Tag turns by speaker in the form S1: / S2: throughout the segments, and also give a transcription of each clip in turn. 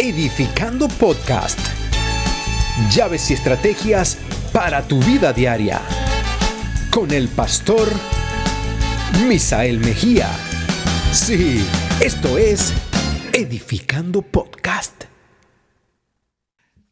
S1: Edificando Podcast. Llaves y estrategias para tu vida diaria. Con el pastor Misael Mejía. Sí, esto es Edificando Podcast.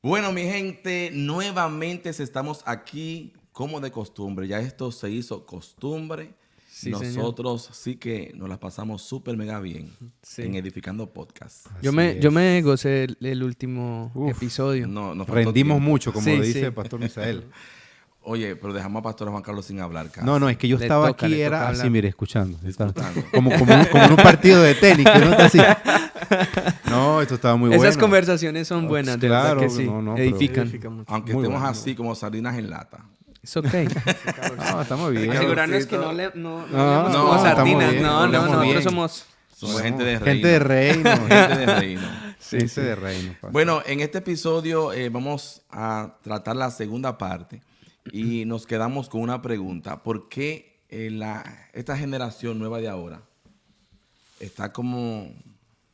S2: Bueno, mi gente, nuevamente estamos aquí como de costumbre. Ya esto se hizo costumbre.
S3: Sí,
S2: nosotros sí que nos las pasamos súper mega bien en Edificando Podcast.
S3: Yo me gocé el último episodio.
S2: No, nos faltó
S4: Rendimos
S2: tiempo.
S4: mucho, como
S3: Sí,
S4: lo dice
S3: sí.
S4: el pastor Misael.
S2: Oye, pero dejamos a Pastor Juan Carlos sin hablar, casi.
S4: No, es que yo
S3: Le
S4: estaba
S3: toca,
S4: aquí,
S3: le
S4: era
S3: toca
S4: así,
S3: hablar.
S4: mire, escuchando.
S2: Disfrutando.
S4: Como en un partido de tenis, que uno está así. No, esto estaba muy bueno.
S3: Esas conversaciones son buenas, de
S4: claro,
S3: verdad que sí.
S4: no, pero-
S3: Edifican.
S2: Aunque
S4: Muy
S2: estemos
S4: bueno.
S2: así como sardinas en lata.
S3: Es ok.
S4: No, estamos bien.
S3: Asegurarnos que no leemos
S4: no,
S3: como
S4: estamos
S3: sardinas.
S4: bien,
S3: No,
S4: estamos
S3: nosotros
S4: bien.
S3: somos...
S2: Somos gente de reino.
S4: Gente de reino.
S2: Gente de reino.
S4: Gente de reino. pastor.
S2: Bueno, en este episodio vamos a tratar la segunda parte y nos quedamos con una pregunta. ¿Por qué esta generación nueva de ahora está como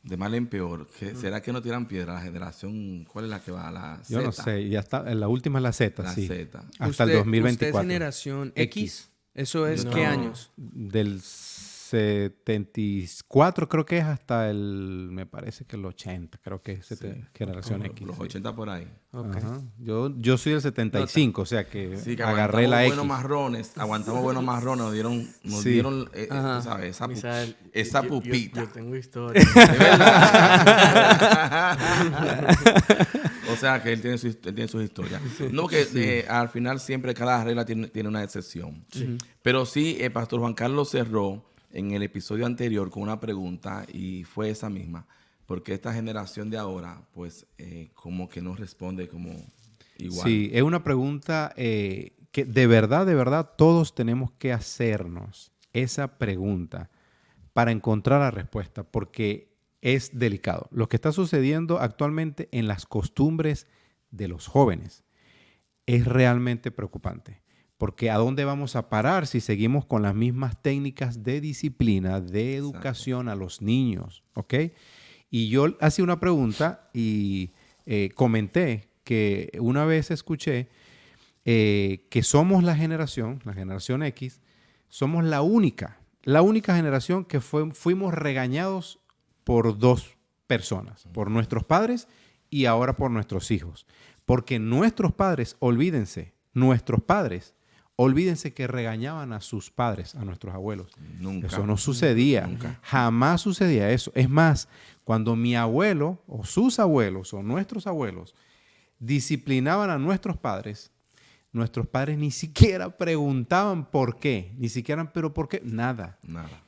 S2: de mal en peor? ¿Será que no tiran piedra la generación? ¿Cuál es la que va? ¿La Z?
S4: Yo no sé, ya está, la última es la Z,
S2: La
S4: sí.
S2: Z.
S4: Hasta el
S3: ¿Usted
S4: 2024.
S3: es generación X? ¿Eso es
S2: No.
S3: qué años?
S4: Del 74 creo que es hasta me parece que el 80, creo que es generación X.
S2: Los
S4: sí.
S2: 80 por ahí.
S3: Ok.
S4: Ajá. Yo soy del 75, o sea que
S2: Sí, que
S4: agarré
S2: aguantamos
S4: la X.
S2: buenos marrones. Aguantamos buenos marrones. Nos
S4: Sí.
S2: dieron
S3: Ajá.
S2: tú sabes,
S5: Misael,
S2: esa
S5: yo-
S2: pupita.
S5: Yo tengo historia.
S2: De verdad. O sea, que él tiene sus historias. No, que al final siempre cada regla tiene una excepción. Pero sí, el pastor Juan Carlos cerró en el episodio anterior con una pregunta y fue esa misma. Porque esta generación de ahora, pues, como que no responde como igual.
S4: Sí, es una pregunta que de verdad, todos tenemos que hacernos esa pregunta para encontrar la respuesta, porque es delicado. Lo que está sucediendo actualmente en las costumbres de los jóvenes es realmente preocupante, porque ¿a dónde vamos a parar si seguimos con las mismas técnicas de disciplina, de educación a los niños? ¿Ok? Y yo hacía una pregunta y comenté que una vez escuché que somos la generación X, somos la única generación que fuimos regañados por dos personas, por nuestros padres y ahora por nuestros hijos. Porque nuestros padres, olvídense que regañaban a sus padres, a nuestros abuelos.
S2: Nunca.
S4: Eso no sucedía.
S2: Nunca.
S4: Jamás sucedía eso. Es más, cuando mi abuelo o sus abuelos o nuestros abuelos disciplinaban a nuestros padres ni siquiera preguntaban por qué. Ni siquiera, pero ¿por qué? Nada.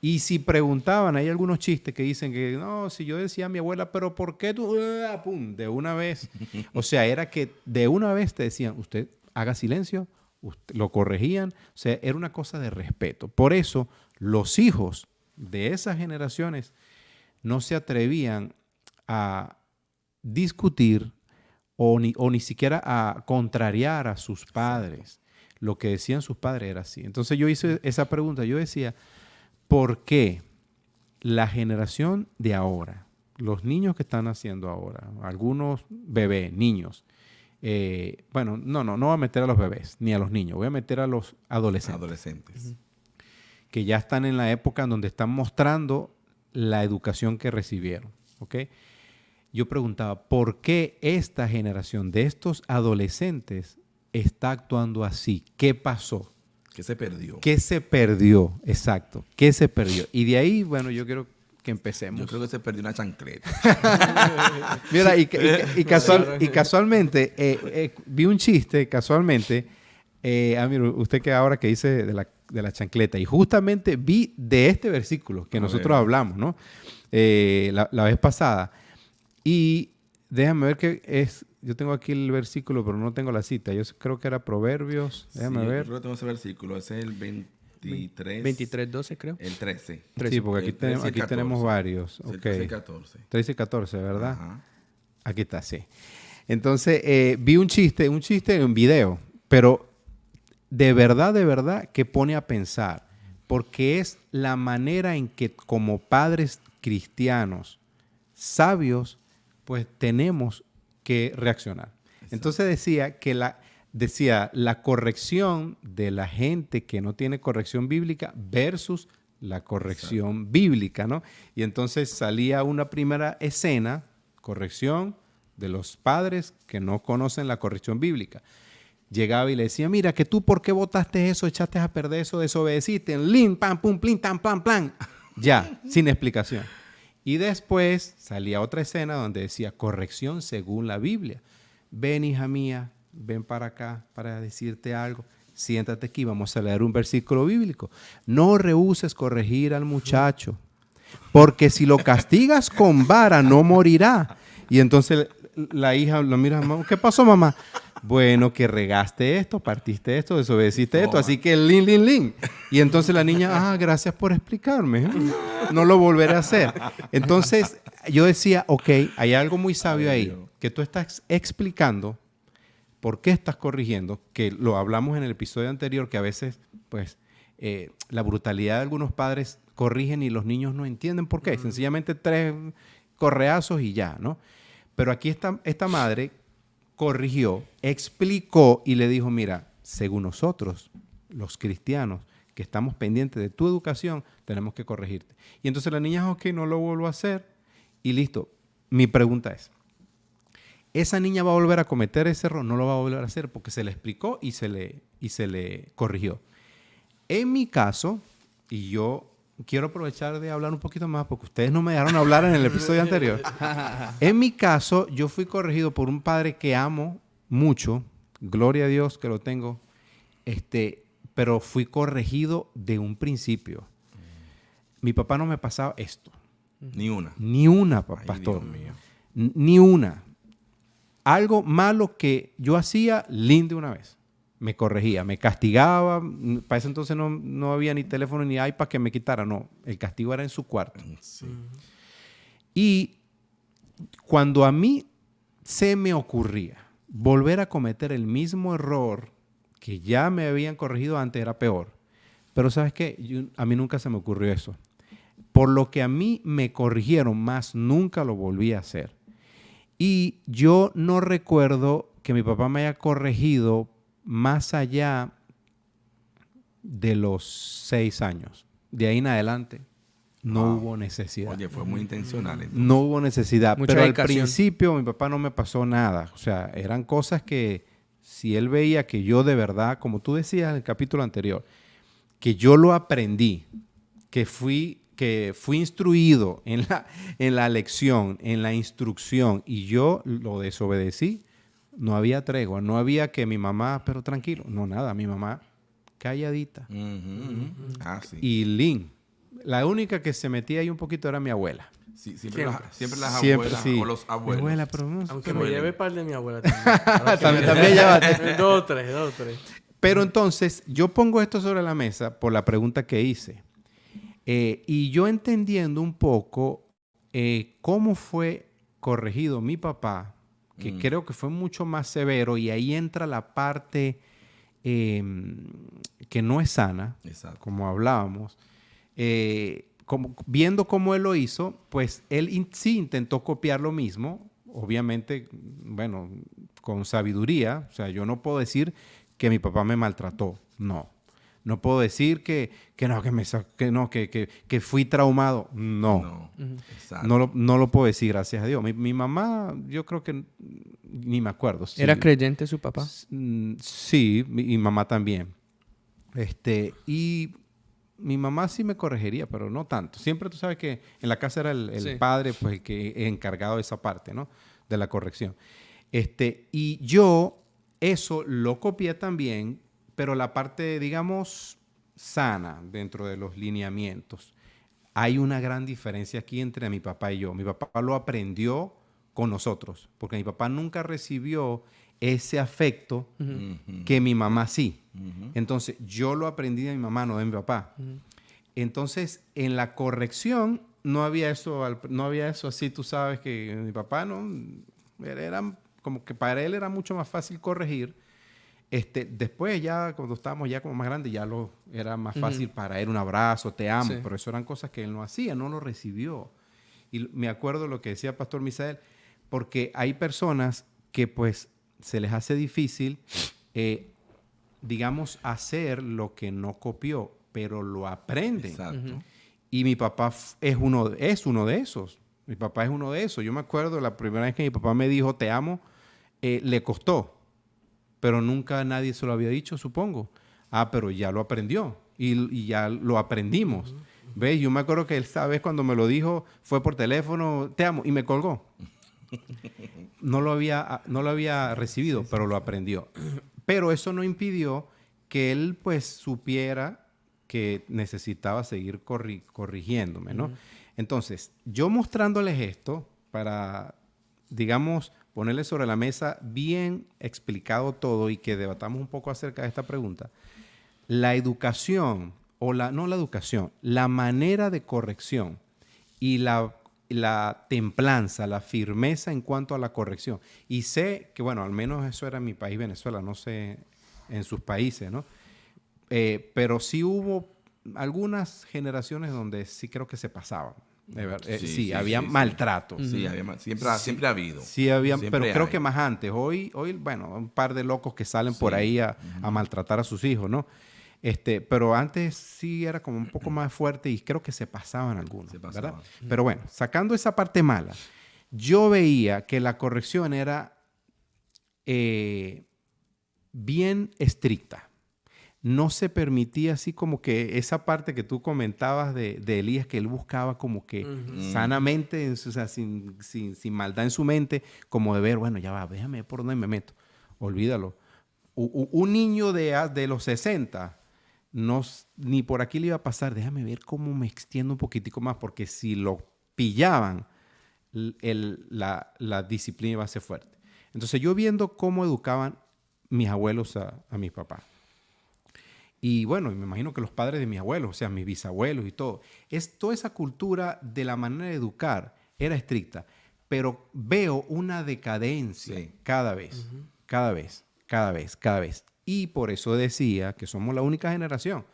S4: Y si preguntaban, hay algunos chistes que dicen que, no, si yo decía a mi abuela, pero ¿por qué tú? ¡Pum! De una vez. O sea, era que de una vez te decían, usted haga silencio, lo corregían. O sea, era una cosa de respeto. Por eso, los hijos de esas generaciones no se atrevían a discutir o ni siquiera a contrariar a sus padres. Lo que decían sus padres era así. Entonces yo hice esa pregunta. Yo decía, ¿por qué la generación de ahora, los niños que están naciendo ahora, algunos bebés, niños, bueno, no voy a meter a los bebés ni a los niños, voy a meter a los adolescentes. Que ya están en la época en donde están mostrando la educación que recibieron, ¿ok? Yo preguntaba, ¿por qué esta generación de estos adolescentes está actuando así? ¿Qué pasó?
S2: ¿Qué se perdió?
S4: ¿Qué se perdió? Exacto. ¿Qué se perdió? Y de ahí, bueno, yo quiero que empecemos.
S2: Yo creo que se perdió una chancleta.
S4: Mira, y casualmente, vi un chiste, casualmente. Mira, usted que ahora que dice de la chancleta, y justamente vi de este versículo que nosotros hablamos, ¿no? La vez pasada. Y déjame ver qué es. Yo tengo aquí el versículo, pero no tengo la cita. Yo creo que era Proverbios. Déjame ver.
S2: Yo creo que tengo ese versículo. Ese es el 23.
S3: 23:12 creo.
S2: El 13.
S4: Sí, porque
S2: El 13 y
S4: aquí
S2: 14.
S4: tenemos varios.
S2: El
S4: Ok.
S2: 13 y 14.
S4: 13 y 14, ¿verdad?
S2: Ajá.
S4: Aquí está, sí. Entonces, vi un chiste en un video, pero de verdad que pone a pensar, porque es la manera en que como padres cristianos sabios pues tenemos que reaccionar. Exacto. Entonces decía que la corrección de la gente que no tiene corrección bíblica versus la corrección Exacto. Bíblica, ¿no? Y entonces salía una primera escena, corrección de los padres que no conocen la corrección bíblica. Llegaba y le decía, mira, que tú por qué botaste eso, echaste a perder eso, desobedeciste, lin, pam, pum, plin, tam, plan, plan. Ya, sin explicación. Y después salía otra escena donde decía, corrección según la Biblia. Ven, hija mía, ven para acá para decirte algo. Siéntate aquí, vamos a leer un versículo bíblico. No rehúses corregir al muchacho, porque si lo castigas con vara no morirá. Y entonces la hija lo mira, ¿qué pasó, mamá? Bueno, que regaste esto, partiste esto, desobedeciste esto, así que lin. Y entonces la niña, gracias por explicarme, no lo volveré a hacer. Entonces yo decía, ok, hay algo muy sabio ahí, que tú estás explicando por qué estás corrigiendo, que lo hablamos en el episodio anterior, que a veces, pues, la brutalidad de algunos padres corrigen y los niños no entienden por qué. Sencillamente 3 correazos y ya, ¿no? Pero aquí esta madre corrigió, explicó y le dijo, mira, según nosotros, los cristianos, que estamos pendientes de tu educación, tenemos que corregirte. Y entonces la niña, ok, no lo vuelvo a hacer y listo. Mi pregunta es, ¿esa niña va a volver a cometer ese error? No lo va a volver a hacer porque se le explicó y se le corrigió. En mi caso, y yo quiero aprovechar de hablar un poquito más porque ustedes no me dejaron hablar en el episodio anterior. En mi caso, yo fui corregido por un padre que amo mucho, gloria a Dios que lo tengo, pero fui corregido de un principio. Mi papá no me pasaba esto.
S2: Ni una.
S4: Ni una, pastor. Ay, Dios mío. Ni una. Algo malo que yo hacía, de una vez. Me corregía, me castigaba. Para ese entonces no había ni teléfono ni iPad que me quitara. No, el castigo era en su cuarto. Sí. Y cuando a mí se me ocurría volver a cometer el mismo error que ya me habían corregido antes, era peor. Pero ¿sabes qué? A mí nunca se me ocurrió eso. Por lo que a mí me corrigieron más, nunca lo volví a hacer. Y yo no recuerdo que mi papá me haya corregido más allá de los 6 años. De ahí en adelante no hubo necesidad.
S2: Oye, fue muy intencional. Entonces.
S4: No hubo necesidad.
S3: Mucha
S4: pero
S3: dedicación.
S4: Al principio mi papá no me pasó nada. O sea, eran cosas que si él veía que yo de verdad, como tú decías en el capítulo anterior, que yo lo aprendí, que fui instruido en la lección, en la instrucción, y yo lo desobedecí, no había tregua, no había que mi mamá, pero tranquilo, no nada, mi mamá calladita.
S2: Sí.
S4: Y la única que se metía ahí un poquito era mi abuela.
S2: Sí, siempre las abuelas
S4: sí.
S2: o los abuelos.
S4: Mi abuela, pero no,
S5: aunque me lleve par de mi abuela también.
S4: también llévate.
S5: 2 o 3.
S4: Pero entonces, yo pongo esto sobre la mesa por la pregunta que hice. Y yo entendiendo un poco cómo fue corregido mi papá, que creo que fue mucho más severo, y ahí entra la parte que no es sana, Exacto. Como hablábamos. Viendo cómo él lo hizo, pues él sí intentó copiar lo mismo, obviamente, bueno, con sabiduría. O sea, yo no puedo decir que mi papá me maltrató, no. No puedo decir que fui traumado. No. No lo puedo decir, gracias a Dios. Mi mamá, yo creo que ni me acuerdo. Sí.
S3: ¿Era creyente su papá?
S4: Sí, mi mamá también. Y mi mamá sí me corregiría, pero no tanto. Siempre tú sabes que en la casa era el padre, pues el que encargado de esa parte, ¿no? De la corrección. Y yo eso lo copié también, pero la parte, digamos, sana dentro de los lineamientos. Hay una gran diferencia aquí entre mi papá y yo. Mi papá lo aprendió con nosotros, porque mi papá nunca recibió ese afecto que mi mamá sí. Entonces, yo lo aprendí de mi mamá, no de mi papá. Entonces, en la corrección no había eso así, tú sabes que mi papá no, era como que para él era mucho más fácil corregir. Después ya cuando estábamos ya como más grandes ya era más fácil para él un abrazo, te amo, pero eso eran cosas que él no hacía, no lo recibió. Y me acuerdo lo que decía Pastor Misael, porque hay personas que pues se les hace difícil, digamos, hacer lo que no copió, pero lo aprenden.
S2: Exacto.
S4: Y mi papá es uno de esos. Mi papá es uno de esos. Yo me acuerdo la primera vez que mi papá me dijo, te amo, le costó. Pero nunca nadie se lo había dicho, supongo. Pero ya lo aprendió. Y ya lo aprendimos. ¿Ves? Yo me acuerdo que esa vez cuando me lo dijo, fue por teléfono, te amo, y me colgó. No lo había recibido, pero lo aprendió. Pero eso no impidió que él, pues, supiera que necesitaba seguir corrigiéndome, ¿no? Entonces, yo mostrándoles esto para, digamos, ponerles sobre la mesa bien explicado todo y que debatamos un poco acerca de esta pregunta, la educación, la manera de corrección y la templanza, la firmeza en cuanto a la corrección. Y sé que, bueno, al menos eso era en mi país, Venezuela, no sé en sus países, ¿no? Pero sí hubo algunas generaciones donde sí creo que se pasaban. Sí, había maltrato.
S2: Sí, siempre ha habido.
S4: Sí, había, pero creo
S2: hay.
S4: que más antes. Hoy, bueno, un par de locos que salen por ahí a maltratar a sus hijos, ¿no? Pero antes sí era como un poco más fuerte y creo que se pasaban algunos, ¿verdad? Pero bueno, sacando esa parte mala, yo veía que la corrección era bien estricta. No se permitía así como que esa parte que tú comentabas de Elías, que él buscaba como que sanamente, o sea, sin maldad en su mente, como de ver, bueno, ya va, déjame ver por dónde me meto. Olvídalo. Un niño de los 60, ni por aquí le iba a pasar, déjame ver cómo me extiendo un poquitico más, porque si lo pillaban, la disciplina iba a ser fuerte. Entonces yo viendo cómo educaban mis abuelos a mis papás. Y bueno, me imagino que los padres de mis abuelos, o sea, mis bisabuelos y todo. Toda esa cultura de la manera de educar era estricta, pero veo una decadencia cada vez. Y por eso decía que somos la única generación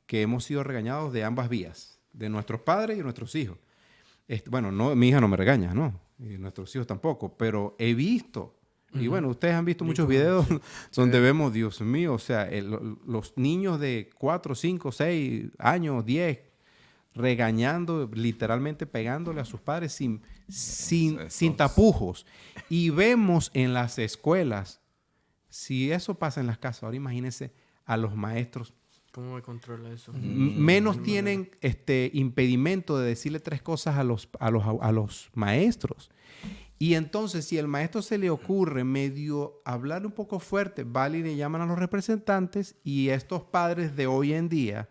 S4: que hemos sido regañados de ambas vías, de nuestros padres y de nuestros hijos. Bueno, mi hija no me regaña, ¿no? Y nuestros hijos tampoco, pero he visto. Y bueno, ustedes han visto muchos videos donde vemos, Dios mío, o sea, los niños de 4, 5, 6 años, 10, regañando, literalmente pegándole a sus padres sin tapujos. Y vemos en las escuelas, si eso pasa en las casas, ahora imagínense a los maestros.
S5: ¿Cómo me controla eso?
S4: Menos tienen impedimento de decirle 3 cosas a los maestros. Y entonces, si el maestro se le ocurre medio hablar un poco fuerte, van y le llaman a los representantes y estos padres de hoy en día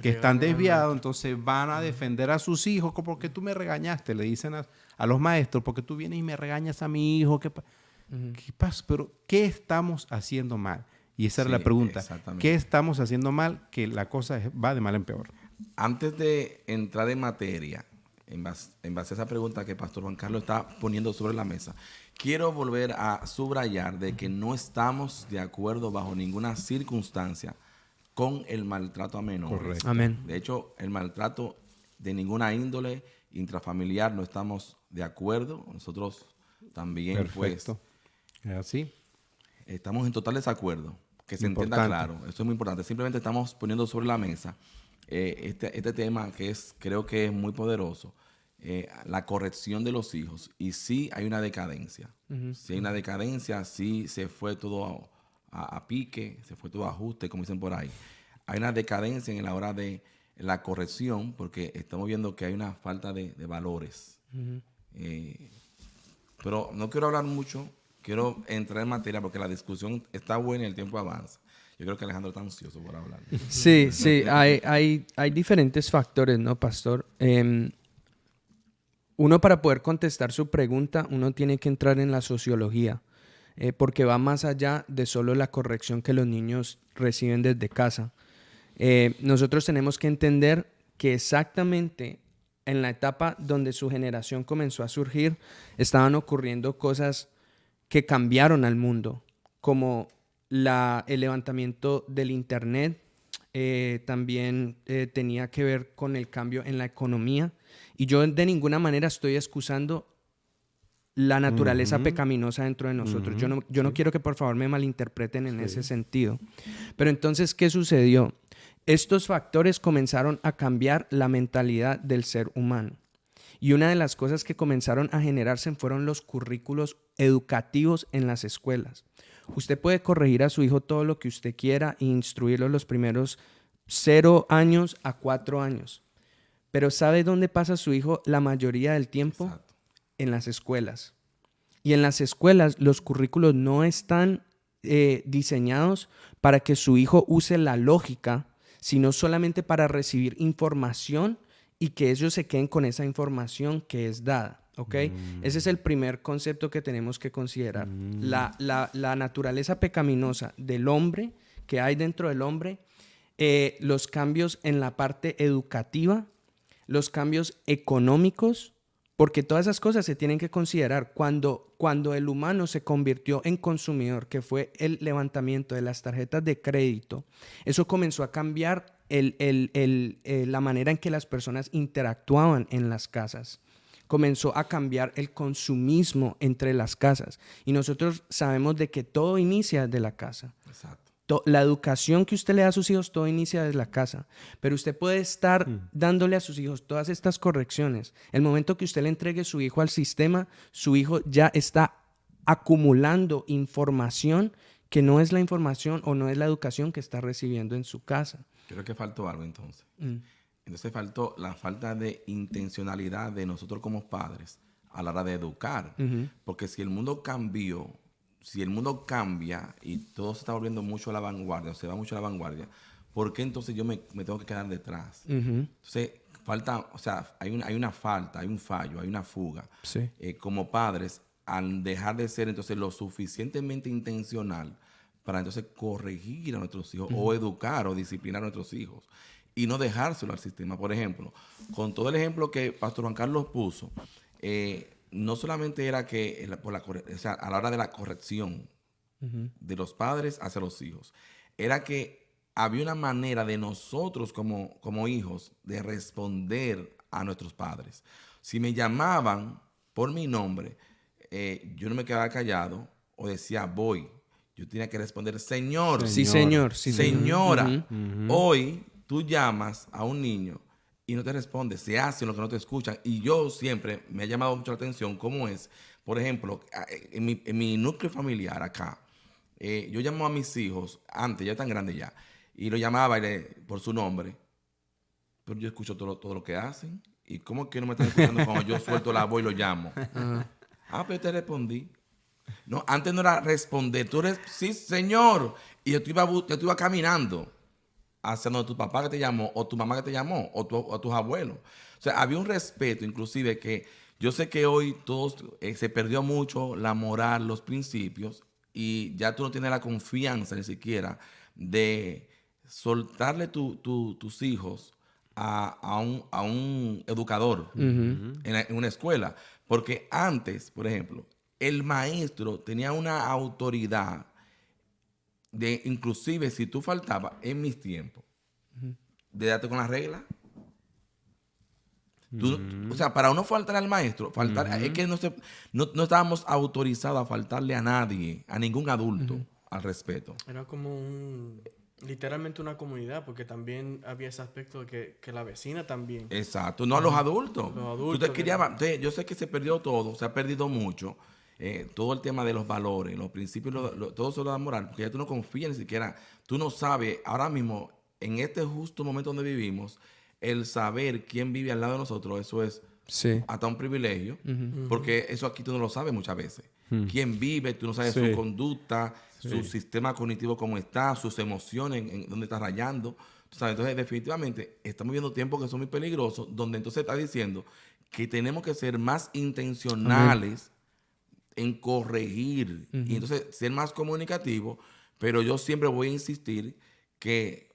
S4: que están desviados, entonces van a defender a sus hijos. ¿Por qué tú me regañaste? Le dicen a los maestros, ¿por qué tú vienes y me regañas a mi hijo? ¿Qué pasa? Pero, ¿qué estamos haciendo mal? Y esa era la pregunta. ¿Qué estamos haciendo mal? Que la cosa va de mal en peor.
S2: Antes de entrar en materia, en base a esa pregunta que Pastor Juan Carlos está poniendo sobre la mesa, quiero volver a subrayar de que no estamos de acuerdo bajo ninguna circunstancia con el maltrato a menores.
S4: Correcto.
S3: Amén.
S2: De hecho, el maltrato de ninguna índole intrafamiliar no estamos de acuerdo. Nosotros también,
S4: Perfecto. ¿Es así?
S2: Estamos en total desacuerdo. Que se entienda claro. Eso es muy importante. Simplemente estamos poniendo sobre la mesa este tema que creo que es muy poderoso. La corrección de los hijos. Y sí hay una decadencia. Sí hay una decadencia, sí se fue todo a pique, se fue todo a ajuste, como dicen por ahí. Hay una decadencia en la hora de la corrección porque estamos viendo que hay una falta de valores. Pero no quiero hablar mucho. Quiero entrar en materia porque la discusión está buena y el tiempo avanza. Yo creo que Alejandro está ansioso por hablar.
S3: Sí, hay diferentes factores, ¿no, Pastor? Uno, para poder contestar su pregunta, uno tiene que entrar en la sociología, porque va más allá de solo la corrección que los niños reciben desde casa. Nosotros tenemos que entender que exactamente en la etapa donde su generación comenzó a surgir, estaban ocurriendo cosas que cambiaron al mundo, como el levantamiento del Internet, también tenía que ver con el cambio en la economía. Y yo de ninguna manera estoy excusando la naturaleza pecaminosa dentro de nosotros. Yo no quiero que por favor me malinterpreten en ese sentido. Pero entonces, ¿qué sucedió? Estos factores comenzaron a cambiar la mentalidad del ser humano. Y una de las cosas que comenzaron a generarse fueron los currículos educativos en las escuelas. Usted puede corregir a su hijo todo lo que usted quiera e instruirlo los primeros 0 años a 4 años. Pero ¿sabe dónde pasa su hijo la mayoría del tiempo?
S2: Exacto.
S3: En las escuelas. Y en las escuelas los currículos no están diseñados para que su hijo use la lógica, sino solamente para recibir información y que ellos se queden con esa información que es dada. ¿Ok? Ese es el primer concepto que tenemos que considerar. La naturaleza pecaminosa del hombre, que hay dentro del hombre, los cambios en la parte educativa, los cambios económicos, porque todas esas cosas se tienen que considerar. Cuando el humano se convirtió en consumidor, que fue el levantamiento de las tarjetas de crédito, eso comenzó a cambiar la manera en que las personas interactuaban en las casas. Comenzó a cambiar el consumismo entre las casas. Y nosotros sabemos de que todo inicia desde la casa.
S2: Exacto.
S3: La educación que usted le da a sus hijos, todo inicia desde la casa. Pero usted puede estar dándole a sus hijos todas estas correcciones. El momento que usted le entregue su hijo al sistema, su hijo ya está acumulando información que no es la información o no es la educación que está recibiendo en su casa.
S2: Creo que faltó algo entonces. Entonces faltó la falta de intencionalidad de nosotros como padres a la hora de educar. Porque si el mundo cambió, si el mundo cambia y todo se está volviendo mucho a la vanguardia, o se va mucho a la vanguardia, ¿por qué entonces yo me tengo que quedar detrás? Entonces falta, o sea, hay una falta, hay un fallo, hay una fuga.
S3: Sí.
S2: Como padres, al dejar de ser entonces lo suficientemente intencional para entonces corregir a nuestros hijos o educar o disciplinar a nuestros hijos y no dejárselo al sistema. Por ejemplo, con todo el ejemplo que Pastor Juan Carlos puso, no solamente era que o sea, a la hora de la corrección de los padres hacia los hijos, era que había una manera de nosotros como hijos de responder a nuestros padres. Si me llamaban por mi nombre, yo no me quedaba callado o decía voy. Yo tenía que responder señor.
S3: Sí, señor. Sí,
S2: señora. Hoy tú llamas a un niño y no te responde, se hace lo que no te escuchan. Y yo siempre me ha llamado mucho la atención cómo es, por ejemplo, en mi núcleo familiar acá, yo llamo a mis hijos, antes, ya tan grande ya, y lo llamaba por su nombre, pero yo escucho todo lo que hacen. ¿Y cómo que no me están escuchando cuando yo suelto la voz y lo llamo? Pero yo te respondí. No, antes no era responder, sí, señor. Y yo te iba caminando hacia donde tu papá que te llamó, o tu mamá que te llamó, o tus abuelos. O sea, había un respeto, inclusive, que yo sé que hoy todos se perdió mucho la moral, los principios, y ya tú no tienes la confianza ni siquiera de soltarle tus hijos a un educador en una escuela. Porque antes, por ejemplo, el maestro tenía una autoridad de, inclusive si tú faltabas en mis tiempos, de darte con la regla. O sea, para uno faltar al maestro, es que no estábamos autorizados a faltarle a nadie, a ningún adulto, al respeto.
S5: Era como literalmente una comunidad, porque también había ese aspecto de que la vecina también.
S2: Exacto, no a los adultos.
S5: Los adultos.
S2: Yo sé que se perdió todo, se ha perdido mucho. Todo el tema de los valores, los principios, todo eso de la moral, porque ya tú no confías ni siquiera, tú no sabes, ahora mismo, en este justo momento donde vivimos, el saber quién vive al lado de nosotros, eso es hasta un privilegio, porque eso aquí tú no lo sabes muchas veces. Quién vive, tú no sabes su conducta, su sistema cognitivo cómo está, sus emociones, en dónde está rayando. Tú sabes, entonces definitivamente estamos viviendo tiempos que son muy peligrosos, donde entonces está diciendo que tenemos que ser más intencionales en corregir y entonces ser más comunicativo, pero yo siempre voy a insistir que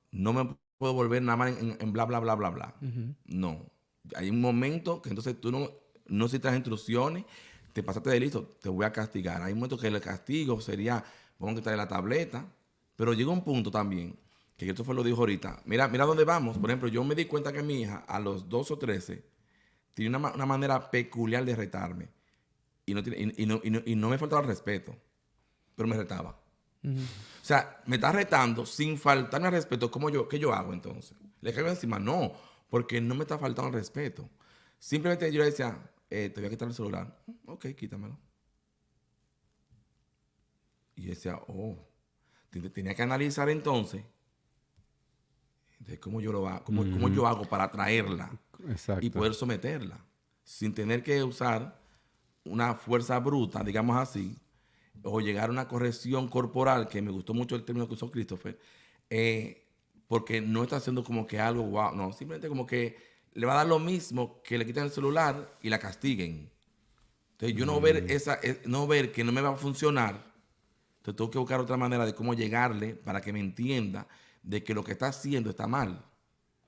S2: no me puedo volver nada más en bla, bla, bla, bla, bla. No. Hay un momento que entonces tú no necesitas instrucciones, te pasaste de listo, te voy a castigar. Hay un momento que el castigo sería, vamos a quitarle la tableta, pero llega un punto también, que Christopher lo dijo ahorita, mira dónde vamos. Por ejemplo, yo me di cuenta que mi hija a los 12 o 13 tenía una manera peculiar de retarme. Y no me faltaba el respeto, pero me retaba. O sea, me está retando sin faltarme al respeto. ¿Qué yo hago entonces? ¿Le caigo encima? No, porque no me está faltando el respeto. Simplemente yo le decía, te voy a quitar el celular. Ok, quítamelo. Y yo decía, tenía que analizar entonces de cómo yo hago para atraerla.
S4: Exacto.
S2: Y poder someterla sin tener que usar una fuerza bruta, digamos así, o llegar a una corrección corporal, que me gustó mucho el término que usó Christopher, porque no está haciendo como que algo wow, no, simplemente como que le va a dar lo mismo que le quiten el celular y la castiguen. Entonces yo no ver que no me va a funcionar, entonces tengo que buscar otra manera de cómo llegarle para que me entienda de que lo que está haciendo está mal.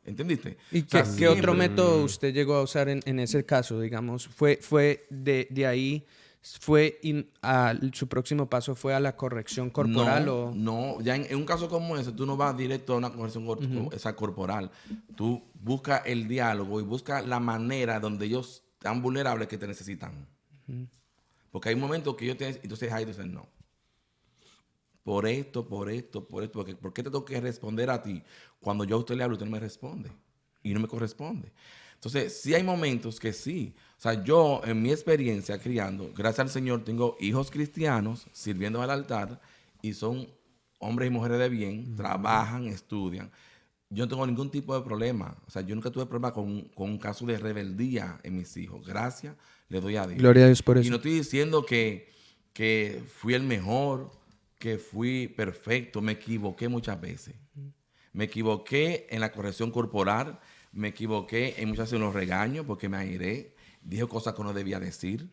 S2: ¿Entendiste?
S3: ¿Y qué otro método usted llegó a usar en ese caso, digamos? ¿Fue de ahí, su próximo paso fue a la corrección corporal?
S2: No, ya en un caso como ese, tú no vas directo a una corrección esa corporal. Tú buscas el diálogo y buscas la manera donde ellos están vulnerables que te necesitan. Porque hay momentos que entonces ahí dicen no. Por esto, ¿por qué te tengo que responder a ti? Cuando yo a usted le hablo, usted no me responde. Y no me corresponde. Entonces, sí hay momentos que sí. O sea, yo, en mi experiencia criando, gracias al Señor, tengo hijos cristianos sirviendo al altar y son hombres y mujeres de bien, trabajan, estudian. Yo no tengo ningún tipo de problema. O sea, yo nunca tuve problema con un caso de rebeldía en mis hijos. Gracias, le doy a Dios.
S3: Gloria a Dios por eso.
S2: Y no estoy diciendo que fui el mejor, que fui perfecto. Me equivoqué muchas veces. Me equivoqué en la corrección corporal. Me equivoqué en muchas veces en los regaños porque me airé. Dije cosas que no debía decir.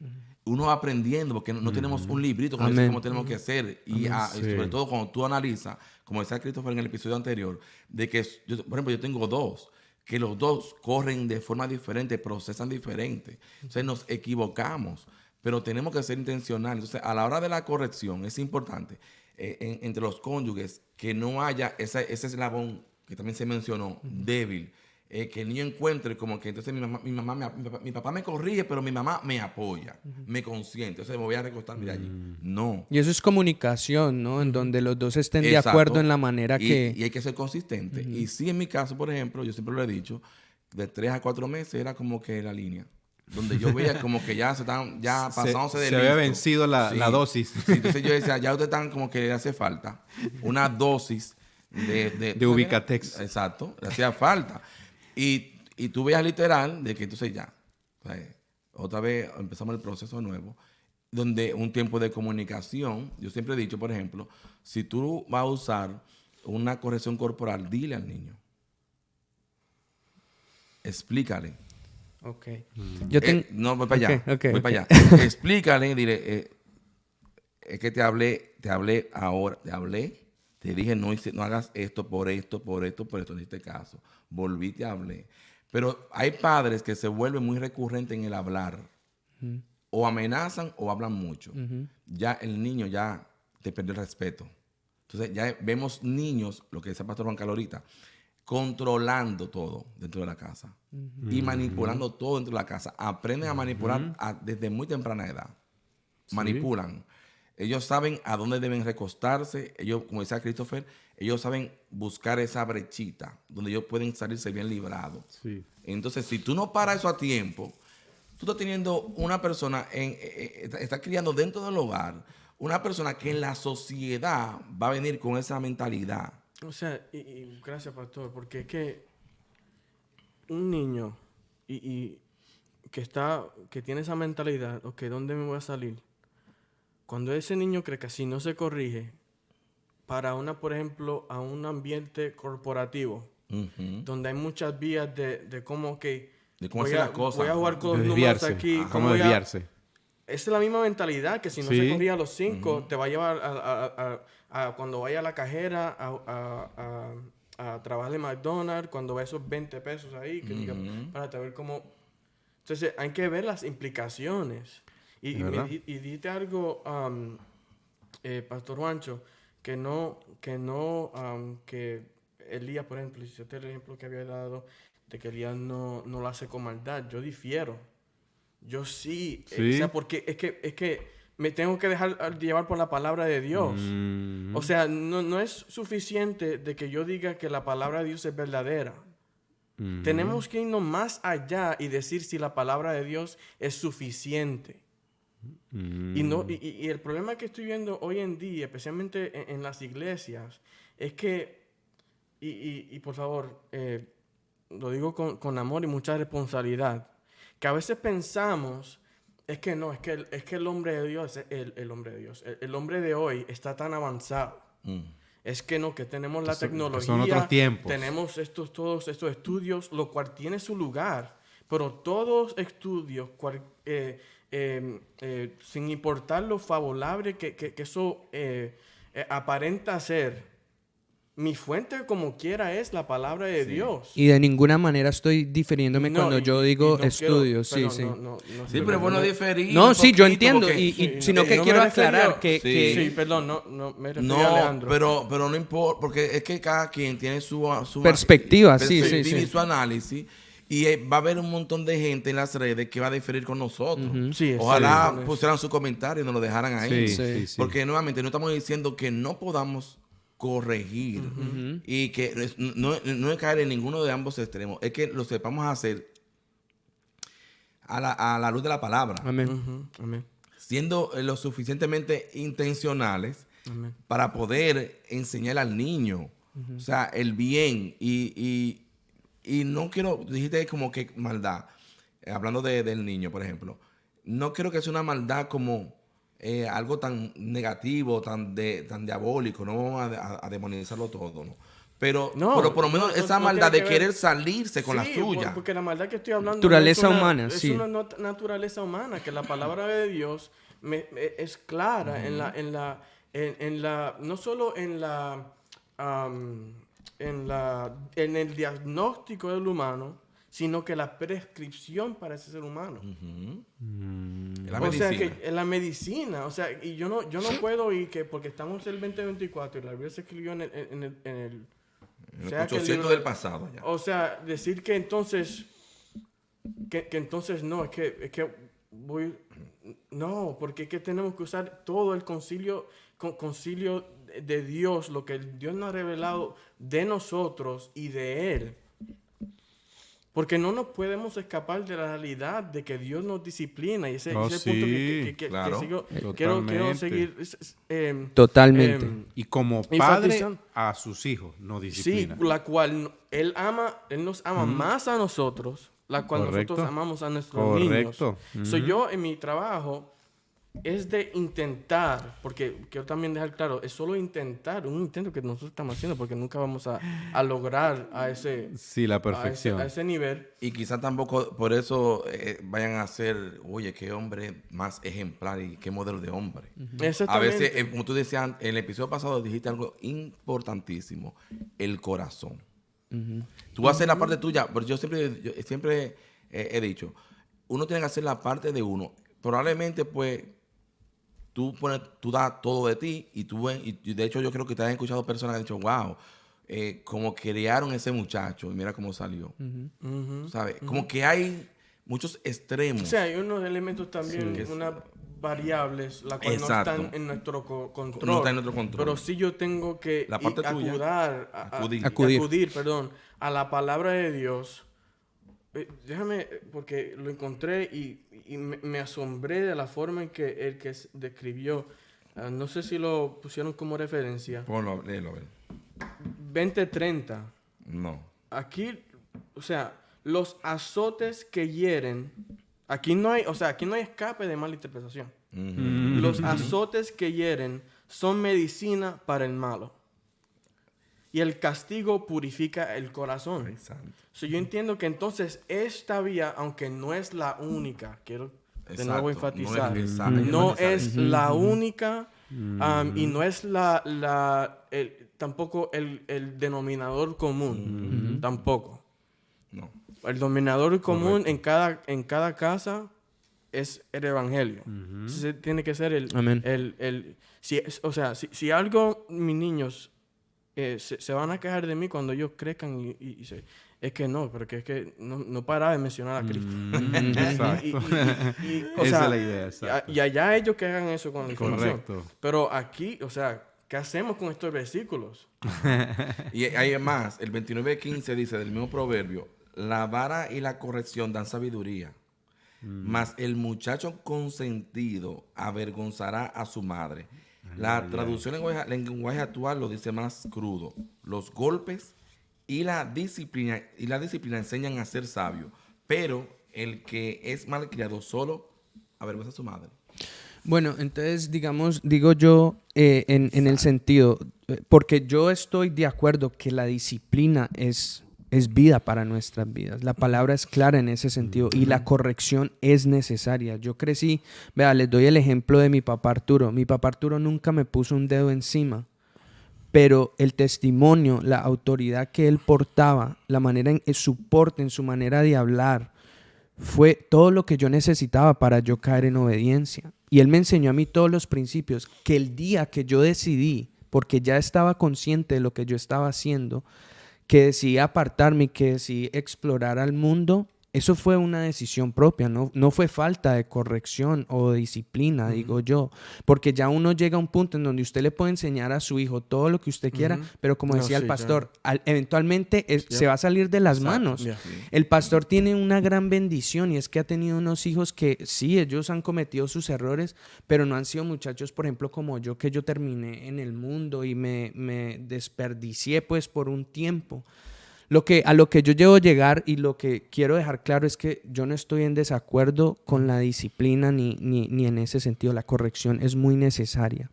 S2: Uno va aprendiendo porque no tenemos un librito que nos dice cómo tenemos que hacer. Y sobre todo cuando tú analizas, como decía Christopher en el episodio anterior, de que, por ejemplo, yo tengo dos, que los dos corren de forma diferente, procesan diferente. Entonces nos equivocamos, pero tenemos que ser intencionales. Entonces, a la hora de la corrección es importante entre los cónyuges que no haya ese eslabón que también se mencionó, débil. Que el niño encuentre como que entonces mi papá me corrige, pero mi mamá me apoya, me consiente. Entonces me voy a recostar, mira allí. No.
S3: Y eso es comunicación, ¿no? En donde los dos estén de acuerdo en la manera que...
S2: Y hay que ser consistente. Y sí, en mi caso, por ejemplo, yo siempre lo he dicho, de 3 a 4 meses era como que la línea. Donde yo veía como que ya pasándose de listo.
S4: Se había vencido la dosis.
S2: Sí, entonces yo decía, ya ustedes están como que le hace falta una dosis de
S4: Ubicatex.
S2: Exacto, le hacía falta. Y tú veas literal de que entonces ya, otra vez empezamos el proceso nuevo, donde un tiempo de comunicación, yo siempre he dicho, por ejemplo, si tú vas a usar una corrección corporal, dile al niño. Explícale.
S3: Ok.
S2: No, voy para allá. Voy para allá. Explícale, dile, es que te hablé ahora, te dije no hagas esto por esto, en este caso. Volví, te hablé. Pero hay padres que se vuelven muy recurrentes en el hablar. O amenazan o hablan mucho. Ya el niño ya te perdió el respeto. Entonces ya vemos niños, lo que decía Pastor Juan Carlos ahorita, controlando todo dentro de la casa. Y manipulando todo dentro de la casa. Aprenden a manipular desde muy temprana edad. Sí. Manipulan. Ellos saben a dónde deben recostarse. Ellos, como decía Christopher, ellos saben buscar esa brechita donde ellos pueden salirse bien librados. Sí. Entonces, si tú no paras eso a tiempo, tú estás teniendo una persona, estás criando dentro del hogar, una persona que en la sociedad va a venir con esa mentalidad.
S5: O sea, y gracias, pastor, porque es que un niño que tiene esa mentalidad, ok, ¿dónde me voy a salir? Cuando ese niño crezca, si no se corrige, para por ejemplo, a un ambiente corporativo, donde hay muchas vías de cómo, de cómo hacer las cosas. Voy a jugar con los números aquí.
S4: ¿Cómo desviarse?
S5: Esa es la misma mentalidad que si no se corrige a los 5, te va a llevar a cuando vaya a la cajera a trabajar en McDonald's, cuando ve esos 20 pesos ahí, que diga, para ver cómo... Entonces, hay que ver las implicaciones. Y dijiste algo, Pastor Juancho, que Elías, por ejemplo, si usted el ejemplo que había dado, de que Elías no lo hace con maldad. Yo difiero. Yo sí.
S4: ¿Sí?
S5: O sea, porque es que me tengo que dejar llevar por la palabra de Dios. O sea, no es suficiente de que yo diga que la palabra de Dios es verdadera. Tenemos que irnos más allá y decir si la palabra de Dios es suficiente. Y el problema que estoy viendo hoy en día, especialmente en las iglesias, es que, y por favor, lo digo con amor y mucha responsabilidad, que a veces pensamos, es que el hombre de Dios, el hombre de hoy está tan avanzado. Es que no, que tenemos la tecnología,
S4: son otros tiempos.
S5: tenemos todos estos estudios, lo cual tiene su lugar, pero todos estudios, sin importar lo favorable que eso aparenta ser, mi fuente como quiera es la palabra de Dios.
S3: Y de ninguna manera estoy difiriéndome cuando yo digo estudios. Sí.
S2: Sí, pero es bueno diferir.
S3: No, sí, yo
S2: poquito,
S3: entiendo.
S2: porque-
S3: Sino que
S5: no
S3: quiero
S5: me refería-
S3: aclarar que...
S5: Sí, perdón, no me refería a
S2: No,
S5: Alejandro.
S2: pero no importa, porque es que cada quien tiene su
S3: Perspectiva, sí.
S2: y su análisis. Y va a haber un montón de gente en las redes que va a diferir con nosotros.
S5: Sí,
S2: Ojalá
S5: sí.
S2: pusieran su comentario y nos lo dejaran ahí.
S4: Sí.
S2: Porque nuevamente no estamos diciendo que no podamos corregir y que no es caer en ninguno de ambos extremos. Es que lo sepamos hacer a la luz de la palabra.
S3: Amén.
S5: Amén.
S2: Siendo lo suficientemente intencionales
S5: Amén.
S2: para poder enseñar al niño, o sea, el bien y no quiero, dijiste como que maldad, hablando del niño, por ejemplo, no quiero que sea una maldad como algo tan negativo, tan diabólico, no vamos a demonizarlo todo, ¿no? Pero por lo menos esa maldad de querer salirse con la suya.
S5: Porque la maldad que estoy hablando
S3: Naturaleza
S5: no es
S3: humana,
S5: es
S3: sí.
S5: una naturaleza humana, que la palabra de Dios es clara no solo en el diagnóstico del humano, sino que la prescripción para ese ser humano.
S2: La
S5: O
S2: medicina.
S5: sea, que en la medicina, o sea, y yo no puedo ir porque estamos en el 2024 y la Biblia se escribió en el
S2: En
S5: sea
S2: el
S5: que el
S2: 800
S5: libro-
S2: del pasado ya.
S5: O sea, decir que entonces que entonces no, es que voy no, porque es que tenemos que usar todo el concilio de Dios, lo que Dios nos ha revelado de nosotros y de Él. Porque no nos podemos escapar de la realidad de que Dios nos disciplina. Y ese
S4: Oh,
S5: es el punto
S4: sí,
S5: que
S2: claro.
S5: quiero
S4: Totalmente.
S5: seguir.
S3: Totalmente.
S4: Y como padre
S5: enfatizando.
S4: a sus hijos no
S5: Sí,
S4: disciplina.
S5: la cual Él nos ama más a nosotros, la cual
S4: Correcto.
S5: nosotros amamos a nuestros niños.
S4: Correcto.
S5: Soy yo en mi trabajo es de intentar, porque quiero también dejar claro, es solo intentar, un intento que nosotros estamos haciendo, porque nunca vamos a lograr a ese,
S4: Sí, la perfección.
S5: a ese nivel.
S2: Y quizás tampoco por eso vayan a ser, oye, qué hombre más ejemplar y qué modelo de hombre. A
S5: Exactamente.
S2: veces, como tú decías, en el episodio pasado dijiste algo importantísimo, el corazón. Tú haces la parte tuya, pero yo siempre he dicho, uno tiene que hacer la parte de uno. Probablemente, pues, tú das todo de ti y de hecho yo creo que te han escuchado personas que han dicho, wow, como criaron ese muchacho y mira cómo salió. ¿Sabes? Como que hay muchos extremos.
S5: O sea, hay unos elementos también,
S2: Sí.
S5: unas variables, las cuales no
S2: Exacto.
S5: están en nuestro control.
S2: No está en nuestro control.
S5: Pero sí yo tengo que
S2: La parte tuya.
S5: acudir, a la palabra de Dios. Déjame, porque lo encontré y me asombré de la forma en que el que describió, no sé si lo pusieron como referencia,
S2: Ponlo, léelo, a ver.
S5: 20:30.
S2: No.
S5: Aquí, o sea, los azotes que hieren, aquí no hay escape de mala interpretación. Los azotes que hieren son medicina para el malo. Y el castigo purifica el corazón.
S2: Exacto.
S5: So, yo entiendo que entonces esta vía, aunque no es la única, quiero de nuevo
S2: Exacto.
S5: enfatizar,
S2: No
S5: no es la única y no es tampoco el denominador común, tampoco.
S2: No.
S5: El denominador común en cada casa es el evangelio. Entonces tiene que ser
S3: Amén.
S5: si algo mis niños se van a quejar de mí cuando ellos crezcan Es que no, porque es que no para de mencionar a Cristo.
S4: Exacto.
S5: O
S4: Esa
S5: sea,
S4: es la idea, exacto.
S5: y allá ellos que hagan eso con la información.
S4: Correcto.
S5: Pero aquí, o sea, ¿qué hacemos con estos versículos?
S2: Y hay más, el 29:15 dice del mismo proverbio, la vara y la corrección dan sabiduría, mas el muchacho consentido avergonzará a su madre. La traducción en lenguaje actual lo dice más crudo. Los golpes y la disciplina enseñan a ser sabio, pero el que es malcriado solo avergüenza a su madre.
S3: Bueno, entonces, digo yo en el sentido, porque yo estoy de acuerdo que la disciplina es vida para nuestras vidas. La palabra es clara en ese sentido y la corrección es necesaria. Yo crecí, vea, les doy el ejemplo de mi papá Arturo. Mi papá Arturo nunca me puso un dedo encima, pero el testimonio, la autoridad que él portaba, la manera en su porte, en su manera de hablar, fue todo lo que yo necesitaba para yo caer en obediencia. Y él me enseñó a mí todos los principios que el día que yo decidí, porque ya estaba consciente de lo que yo estaba haciendo, que decidí apartarme y que decidí explorar al mundo, eso fue una decisión propia, no fue falta de corrección o de disciplina, digo yo, porque ya uno llega a un punto en donde usted le puede enseñar a su hijo todo lo que usted quiera, pero como decía el pastor, eventualmente se va a salir de las manos.
S5: Yeah.
S3: El pastor tiene una gran bendición y es que ha tenido unos hijos que sí, ellos han cometido sus errores, pero no han sido muchachos, por ejemplo, como yo, que yo terminé en el mundo y me desperdicié pues por un tiempo. A lo que yo llevo llegar y lo que quiero dejar claro es que yo no estoy en desacuerdo con la disciplina ni en ese sentido. La corrección es muy necesaria.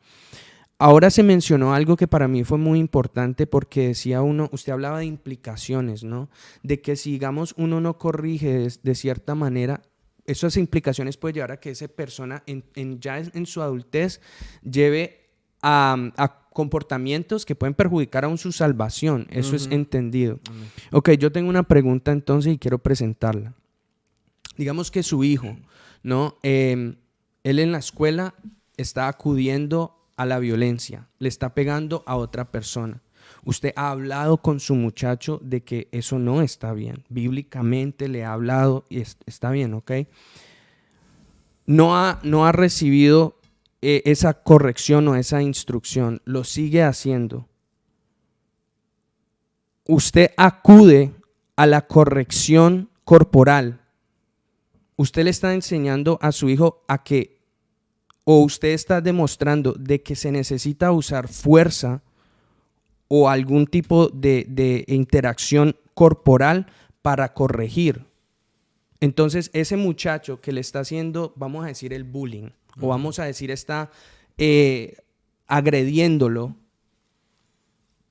S3: Ahora se mencionó algo que para mí fue muy importante porque decía usted hablaba de implicaciones, ¿no? De que si, digamos, uno no corrige de cierta manera, esas implicaciones puede llevar a que esa persona ya en su adultez lleve a comportamientos que pueden perjudicar aún su salvación. Eso es entendido. Ok, yo tengo una pregunta entonces y quiero presentarla. Digamos que su hijo, ¿no? Él en la escuela está acudiendo a la violencia, le está pegando a otra persona. Usted ha hablado con su muchacho de que eso no está bien. Bíblicamente le ha hablado y está bien, ¿ok? No ha recibido esa corrección o esa instrucción, lo sigue haciendo. Usted acude a la corrección corporal. Usted le está enseñando a su hijo o usted está demostrando de que se necesita usar fuerza o algún tipo de interacción corporal para corregir. Entonces, ese muchacho que le está haciendo, vamos a decir, el bullying, o vamos a decir, está agrediéndolo,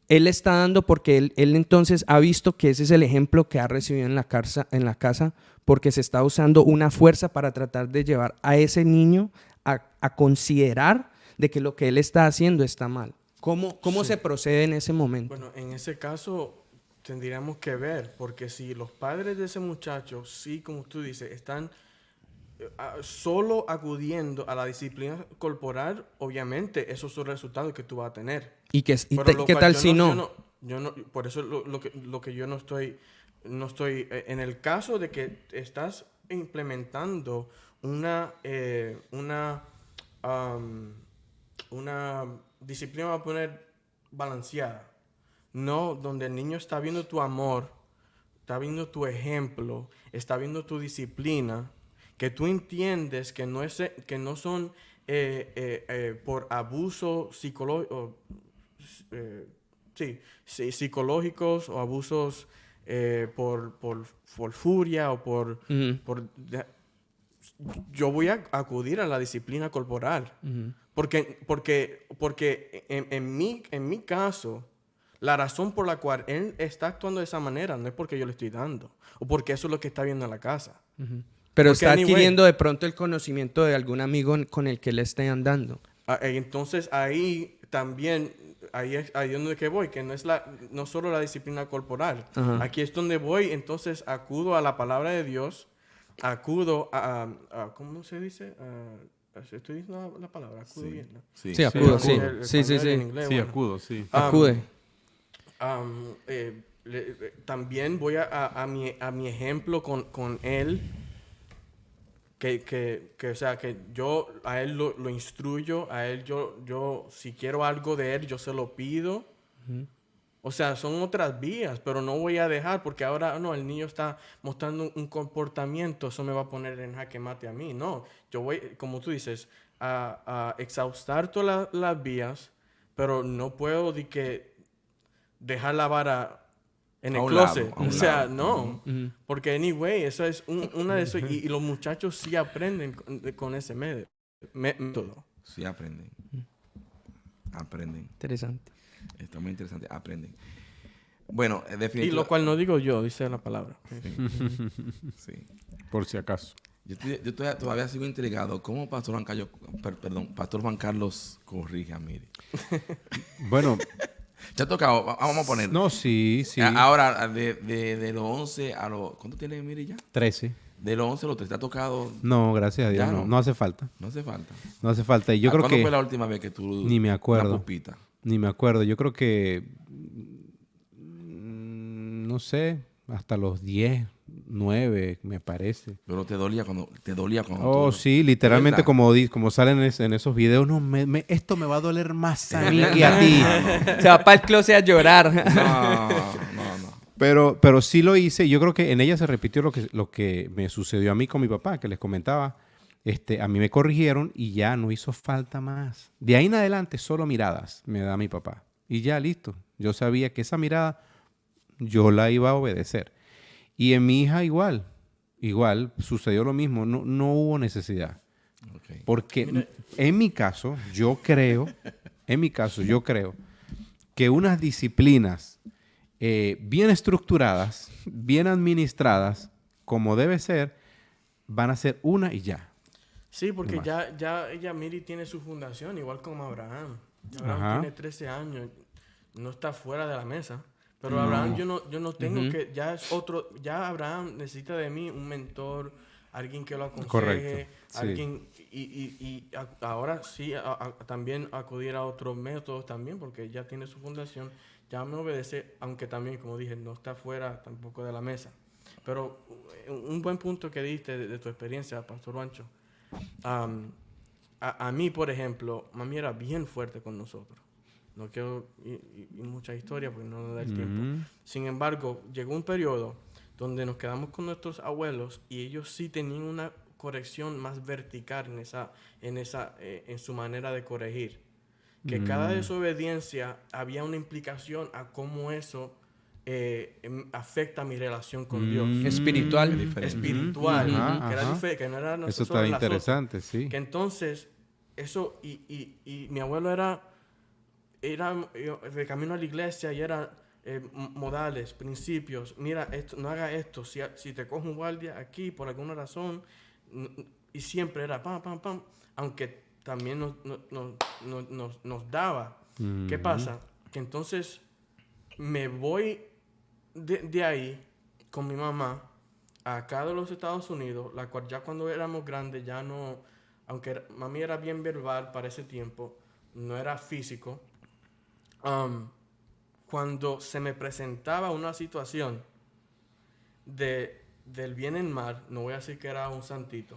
S3: él está dando porque él entonces ha visto que ese es el ejemplo que ha recibido en la casa, porque se está usando una fuerza para tratar de llevar a ese niño a considerar de que lo que él está haciendo está mal. ¿Cómo se procede en ese momento?
S5: Bueno, en ese caso tendríamos que ver, porque si los padres de ese muchacho, sí, como tú dices, están solo acudiendo a la disciplina corporal, obviamente esos son los resultados que tú vas a tener.
S3: ¿Y qué tal si no?
S5: Por eso lo que yo no estoy en el caso de que estás implementando una disciplina, va a poner balanceada, no donde el niño está viendo tu amor, está viendo tu ejemplo, está viendo tu disciplina, que tú entiendes que no son por abuso psicológico, psicológicos o abusos por furia o por yo voy a acudir a la disciplina corporal. Porque en mi caso, la razón por la cual él está actuando de esa manera no es porque yo le estoy dando o porque eso es lo que está viendo en la casa.
S3: Pero porque está adquiriendo de pronto el conocimiento de algún amigo con el que le esté andando.
S5: Entonces ahí también, ahí es donde que voy, que no solo la disciplina corporal. Ajá. Aquí es donde voy, entonces acudo a la palabra de Dios, acudo a ¿cómo se dice? Estoy diciendo la palabra, acudo bien, ¿no?
S3: Sí, acudo, sí. Sí,
S5: En inglés,
S4: sí,
S5: bueno.
S4: acudo, sí.
S3: Acude.
S5: también voy a mi ejemplo con él, o sea, que yo a él lo instruyo, a él yo si quiero algo de él, yo se lo pido. O sea, son otras vías, pero no voy a dejar porque ahora, no, el niño está mostrando un comportamiento, eso me va a poner en jaque mate a mí. No, yo voy, como tú dices, a exhaustar todas las vías, pero no puedo dejar la vara en el closet. O sea, no. Porque, anyway, eso es una de esas. Y los muchachos sí aprenden con ese método.
S2: Sí aprenden. Aprenden.
S3: Interesante.
S2: Está muy interesante. Aprenden. Bueno, definitivamente.
S5: Y lo cual no digo yo, dice la palabra.
S2: Sí.
S4: Por si acaso.
S2: Yo todavía sigo intrigado. ¿Cómo Pastor Juan Carlos corrige a Miri?
S4: Bueno.
S2: ¿Te ha tocado? Vamos a poner.
S4: No, sí.
S2: Ahora, de los 11 a los... ¿Cuánto tiene Miri ya?
S4: 13.
S2: De los 11 a los 13. ¿Te ha tocado?
S4: No, gracias a Dios. No hace falta.
S2: No hace falta.
S4: No hace falta. Y yo creo que...
S2: ¿Cuándo fue la última vez que tú...
S4: Ni me acuerdo.
S2: Una pupita?
S4: Ni me acuerdo. Yo creo que... no sé. Hasta los 10, 9, me parece.
S2: Pero te dolía cuando...
S4: Oh, sí. Literalmente como salen en esos videos. No, esto me va a doler más a mí que a ti.
S3: Se va para el closet a llorar.
S2: No.
S4: Pero sí lo hice. Yo creo que en ella se repitió lo que me sucedió a mí con mi papá, que les comentaba. A mí me corrigieron y ya no hizo falta más. De ahí en adelante, solo miradas me da mi papá. Y ya, listo. Yo sabía que esa mirada yo la iba a obedecer. Y en mi hija igual sucedió lo mismo. No hubo necesidad.
S2: Okay.
S4: Porque en mi caso, yo creo que unas disciplinas bien estructuradas, bien administradas, como debe ser, van a ser una y ya.
S5: Sí, porque ya ella, Miri, tiene su fundación, igual como Abraham. Abraham tiene 13 años, no está fuera de la mesa. Pero Abraham, yo no tengo que... Ya es otro... Ya Abraham necesita de mí un mentor, alguien que lo aconseje.
S4: Correcto.
S5: Alguien... Y ahora sí, también acudir a otros métodos también, porque ya tiene su fundación. Ya me obedece, aunque también, como dije, no está fuera tampoco de la mesa. Pero un buen punto que diste de tu experiencia, Pastor Juancho. A mí, por ejemplo, mami era bien fuerte con nosotros. No quiero ir mucha historia porque no nos da el tiempo. Sin embargo, llegó un periodo donde nos quedamos con nuestros abuelos y ellos sí tenían una corrección más vertical en su manera de corregir. Que cada desobediencia había una implicación a cómo eso afecta mi relación con Dios.
S3: Espiritual.
S5: Espiritual. Que era diferente, que no era nosotros.
S4: Eso está interesante, sí.
S5: Que entonces, eso, y mi abuelo era de camino a la iglesia y era modales, principios. Mira, no haga esto. Si te coge un guardia aquí por alguna razón, y siempre era pam, pam, pam. Aunque también nos daba. ¿Qué pasa? Que entonces me voy de ahí con mi mamá acá de los Estados Unidos, la cual ya cuando éramos grandes ya no, aunque mami era bien verbal para ese tiempo, no era físico. Cuando se me presentaba una situación del bien en mal, no voy a decir que era un santito,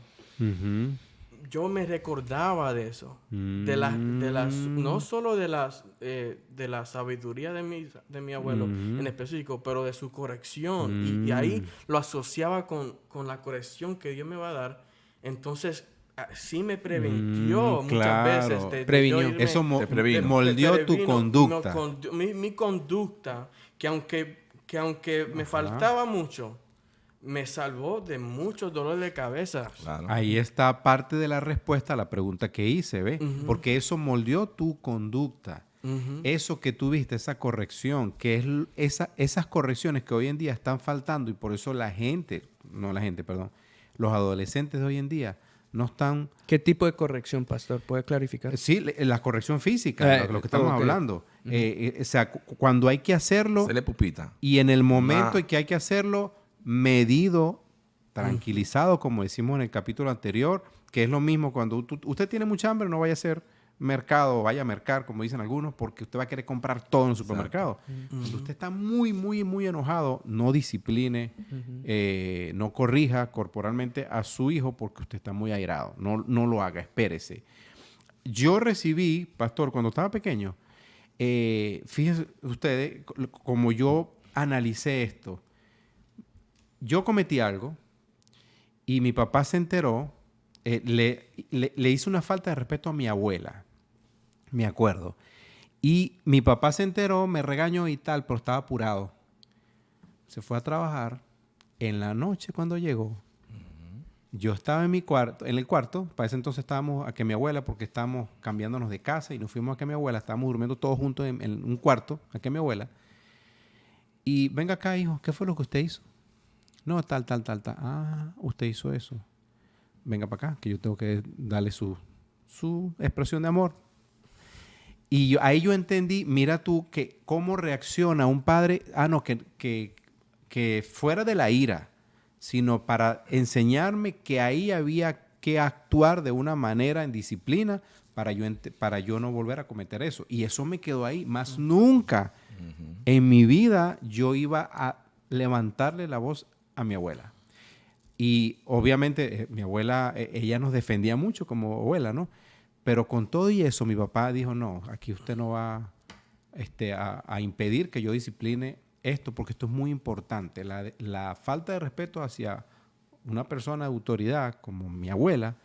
S5: yo me recordaba de eso, de las no solo de la sabiduría de mi abuelo en específico, pero de su corrección, y ahí lo asociaba con la corrección que Dios me va a dar. Entonces sí me prevenió muchas veces.
S3: Previnió.
S4: Eso moldeó tu conducta.
S5: Mi conducta, que aunque me faltaba mucho, me salvó de muchos dolores de cabeza.
S2: Claro.
S4: Ahí está parte de la respuesta a la pregunta que hice, ¿ves? Porque eso moldeó tu conducta. Eso que tuviste, esa corrección, que es esas correcciones que hoy en día están faltando y por eso los adolescentes de hoy en día no están...
S3: ¿Qué tipo de corrección, pastor? ¿Puede clarificar?
S4: Sí, la corrección física, lo que estamos hablando. O sea, cuando hay que hacerlo...
S2: Se le pupita.
S4: Y en el momento en que hay que hacerlo, medido, tranquilizado, como decimos en el capítulo anterior, que es lo mismo cuando usted tiene mucha hambre, no vaya a hacer mercado, vaya a mercar, como dicen algunos, porque usted va a querer comprar todo en el supermercado. Cuando usted está muy, muy, muy enojado, no discipline, no corrija corporalmente a su hijo porque usted está muy airado. No lo haga, espérese. Yo recibí, pastor, cuando estaba pequeño, fíjense ustedes, como yo analicé esto, yo cometí algo y mi papá se enteró, le hizo una falta de respeto a mi abuela, me acuerdo. Y mi papá se enteró, me regañó y tal, pero estaba apurado. Se fue a trabajar. En la noche cuando llegó, yo estaba en el cuarto, para ese entonces estábamos aquí mi abuela, porque estábamos cambiándonos de casa y nos fuimos aquí a mi abuela, estábamos durmiendo todos juntos en un cuarto, aquí a mi abuela. Y venga acá, hijo, ¿qué fue lo que usted hizo? No, tal. Ah, usted hizo eso. Venga para acá, que yo tengo que darle su expresión de amor. Y ahí yo entendí, mira tú, que cómo reacciona un padre, que fuera de la ira, sino para enseñarme que ahí había que actuar de una manera en disciplina para yo no volver a cometer eso. Y eso me quedó ahí. Más nunca en mi vida yo iba a levantarle la voz a mi abuela. Y obviamente mi abuela, ella nos defendía mucho como abuela, ¿no? Pero con todo y eso, mi papá dijo, no, aquí usted no va a impedir que yo discipline esto, porque esto es muy importante. La falta de respeto hacia una persona de autoridad como mi abuela,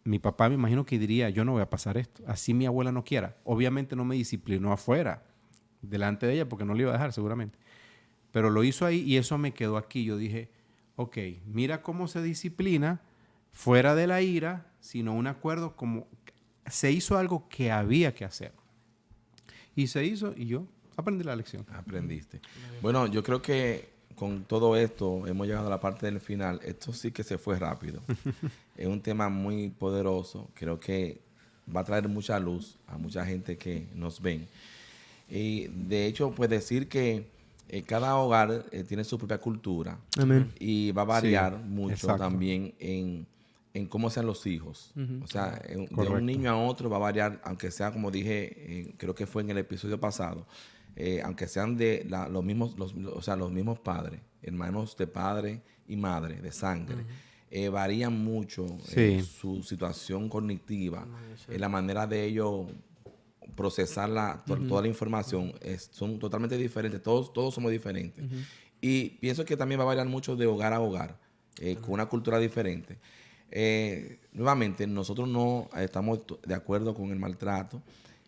S4: mi papá me imagino que diría, yo no voy a pasar esto, así mi abuela no quiera. Obviamente no me disciplinó afuera, delante de ella, porque no le iba a dejar seguramente. Pero lo hizo ahí y eso me quedó aquí. Yo dije, ok, mira cómo se disciplina fuera de la ira, sino un acuerdo, como se hizo algo que había que hacer. Y se hizo y yo aprendí la lección.
S2: Aprendiste. Bueno, yo creo que con todo esto hemos llegado a la parte del final. Esto sí que se fue rápido. Es un tema muy poderoso. Creo que va a traer mucha luz a mucha gente que nos ven. Y de hecho, pues decir que cada hogar tiene su propia cultura.
S3: Amén.
S2: Y va a variar mucho
S4: exacto.
S2: también en cómo sean los hijos. O sea, de
S4: Correcto.
S2: un niño a otro va a variar, aunque sea, como dije, creo que fue en el episodio pasado, aunque sean de los mismos padres, hermanos de padre y madre, de sangre, varían mucho su situación cognitiva, la manera de ellos procesar toda la información, son totalmente diferentes, todos somos diferentes. Y pienso que también va a variar mucho de hogar a hogar, con una cultura diferente. Nuevamente, nosotros no estamos de acuerdo con el maltrato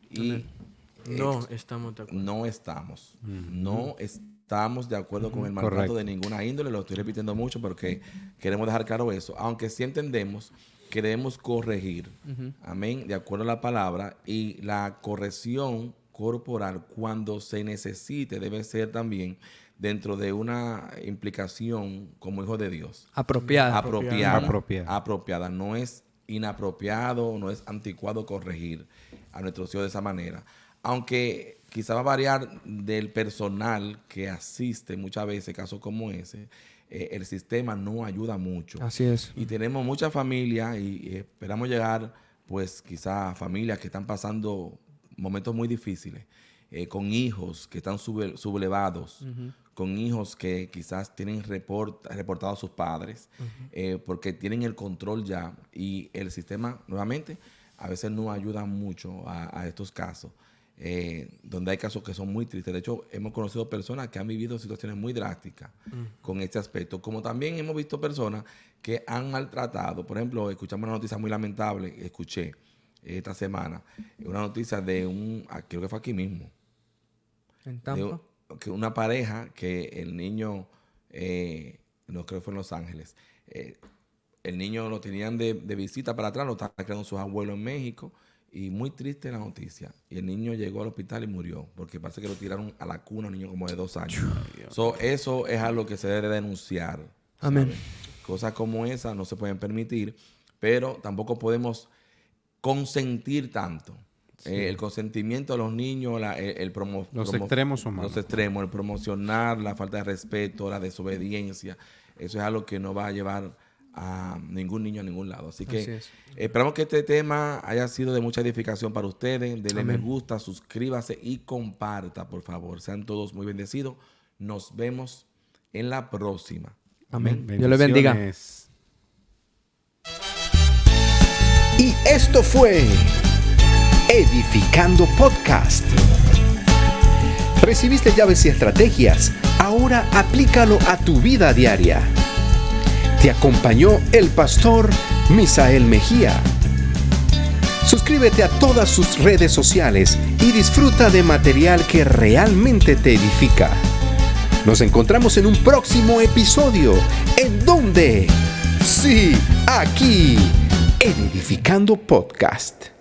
S2: y
S5: No estamos de acuerdo.
S2: no estamos de acuerdo con el maltrato
S4: Correcto.
S2: de ninguna índole. Lo estoy repitiendo mucho porque queremos dejar claro eso, aunque sí entendemos que debemos corregir, amén, de acuerdo a la palabra, y la corrección corporal cuando se necesite debe ser también dentro de una implicación como hijo de Dios.
S3: Apropiada.
S2: Apropiada. No es inapropiado, no es anticuado corregir a nuestros hijos de esa manera. Aunque quizá va a variar del personal que asiste muchas veces, casos como ese, el sistema no ayuda mucho.
S3: Así es.
S2: Y tenemos muchas familias y esperamos llegar, pues quizá a familias que están pasando momentos muy difíciles, con hijos que están sublevados, con hijos que quizás tienen reportado a sus padres, porque tienen el control ya, y el sistema, nuevamente, a veces no ayuda mucho a estos casos, donde hay casos que son muy tristes. De hecho, hemos conocido personas que han vivido situaciones muy drásticas con este aspecto, como también hemos visto personas que han maltratado. Por ejemplo, escuchamos una noticia muy lamentable, escuché esta semana, una noticia de creo que fue aquí mismo,
S3: En Tampa.
S2: que una pareja que el niño, no creo que fue en Los Ángeles, el niño lo tenían de visita para atrás, lo estaban creando sus abuelos en México, y muy triste la noticia. Y el niño llegó al hospital y murió, porque parece que lo tiraron a la cuna, un niño como de 2 años. Eso es algo que se debe denunciar.
S3: Amén.
S2: ¿Sabes? Cosas como esas no se pueden permitir, pero tampoco podemos consentir tanto. El consentimiento de los niños,
S4: Los extremos son malos.
S2: Los extremos, el promocionar la falta de respeto, la desobediencia, eso es algo que no va a llevar a ningún niño a ningún lado. Así que
S3: Así es.
S2: esperamos que este tema haya sido de mucha edificación para ustedes. Denle me
S3: Amén.
S2: gusta, suscríbase y comparta, por favor. Sean todos muy bendecidos. Nos vemos en la próxima.
S3: Amén. Dios les bendiga.
S4: Bendiciones.
S1: Y esto fue Edificando Podcast. Recibiste llaves y estrategias. Ahora aplícalo a tu vida diaria. Te acompañó el pastor Misael Mejía. Suscríbete a todas sus redes sociales y disfruta de material que realmente te edifica. Nos encontramos en un próximo episodio. ¿En dónde? Sí, aquí, en Edificando Podcast.